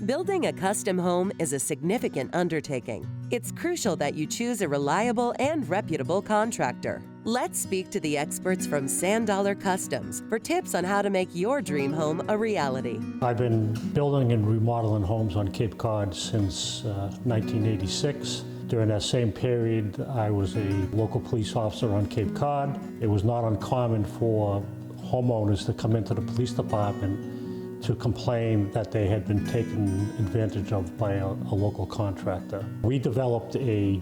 Building a custom home is a significant undertaking. It's crucial that you choose a reliable and reputable contractor. Let's speak to the experts from $SAN Customs for tips on how to make your dream home a reality. I've been building and remodeling homes on Cape Cod since 1986. During that same period, I was a local police officer on Cape Cod. It was not uncommon for homeowners to come into the police department to complain that they had been taken advantage of by a local contractor. We developed a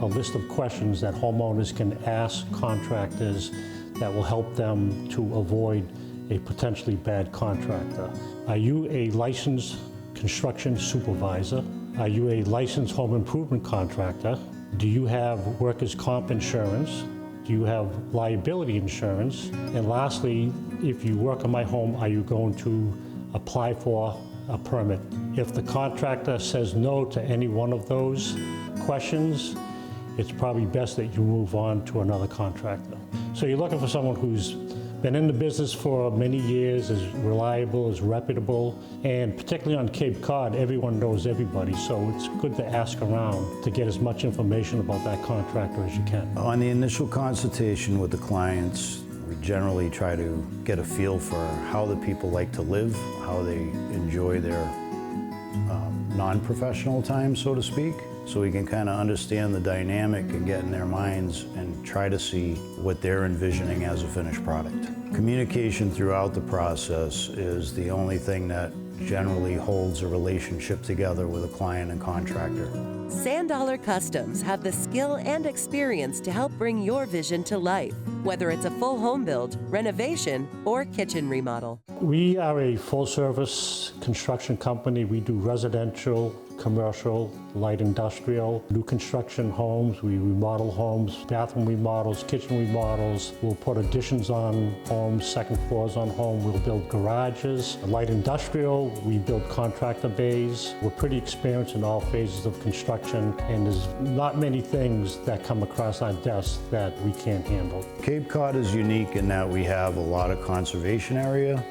list of questions that homeowners can ask contractors that will help them to avoid a potentially bad contractor. Are you a licensed construction supervisor? Are you a licensed home improvement contractor? Do you have workers' comp insurance? Do you have liability insurance? And lastly, if you work on my home, are you going to apply for a permit? If the contractor says no to any one of those questions, it's probably best that you move on to another contractor. So you're looking for someone who's been in the business for many years, is reliable, is reputable, and particularly on Cape Cod, everyone knows everybody, so it's good to ask around to get as much information about that contractor as you can. On the initial consultation with the clients, we generally try to get a feel for how the people like to live, how they enjoy their non-professional time, so to speak. So we can kind of understand the dynamic and get in their minds and try to see what they're envisioning as a finished product. Communication throughout the process is the only thing that generally holds a relationship together with a client and contractor. $SAN Customs have the skill and experience to help bring your vision to life, whether it's a full home build, renovation, or kitchen remodel. We are a full-service construction company. We do residential, commercial, light industrial, new construction homes. We remodel homes, bathroom remodels, kitchen remodels. We'll put additions on homes, second floors on home. We'll build garages. Light industrial, we build contractor bays. We're pretty experienced in all phases of construction, and there's not many things that come across our desk that we can't handle. Cape Cod is unique in that we have a lot of conservation area.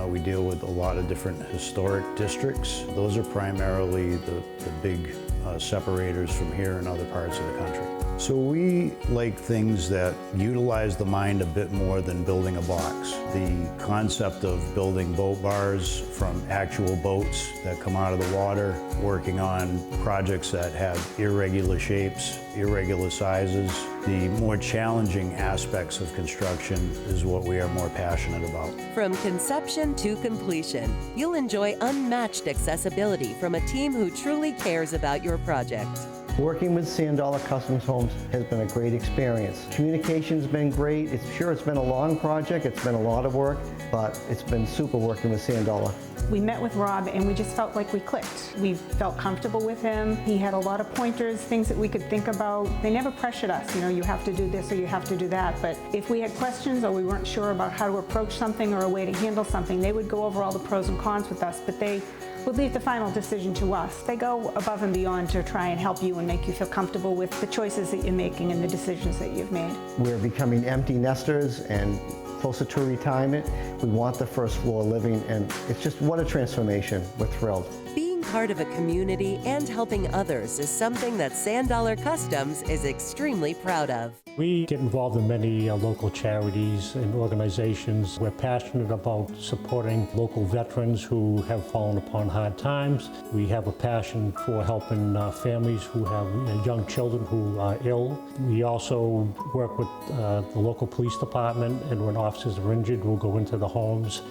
We deal with a lot of different historic districts. Those are primarily the big separators from here and other parts of the country. So we like things that utilize the mind a bit more than building a box. The concept of building boat bars from actual boats that come out of the water, working on projects that have irregular shapes, irregular sizes. The more challenging aspects of construction is what we are more passionate about. From conception to completion, you'll enjoy unmatched accessibility from a team who truly cares about your project. Working with $SAN Customs Homes has been a great experience. Communication's been great. It's been a long project, it's been a lot of work, but it's been super working with $SAN. We met with Rob and we just felt like we clicked. We felt comfortable with him. He had a lot of pointers, things that we could think about. They never pressured us, you have to do this or you have to do that. But if we had questions or we weren't sure about how to approach something or a way to handle something, they would go over all the pros and cons with us, but they would leave the final decision to us. They go above and beyond to try and help you and make you feel comfortable with the choices that you're making and the decisions that you've made. We're becoming empty nesters and closer to retirement. We want the first floor living, and it's just what a transformation. We're thrilled. Being part of a community and helping others is something that $SAN Customs is extremely proud of. We get involved in many local charities and organizations. We're passionate about supporting local veterans who have fallen upon hard times. We have a passion for helping families who have young children who are ill. We also work with the local police department, and when officers are injured, we'll go into the homes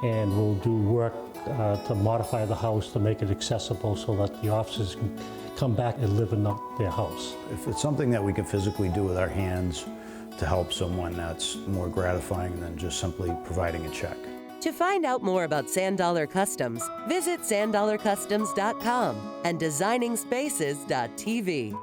and we'll do work to modify the house to make it accessible so that the officers can come back and live in their house. If it's something that we can physically do with our hands to help someone, that's more gratifying than just simply providing a check. To find out more about $SAN Customs, visit SANDollarCustoms.com and designingspaces.tv.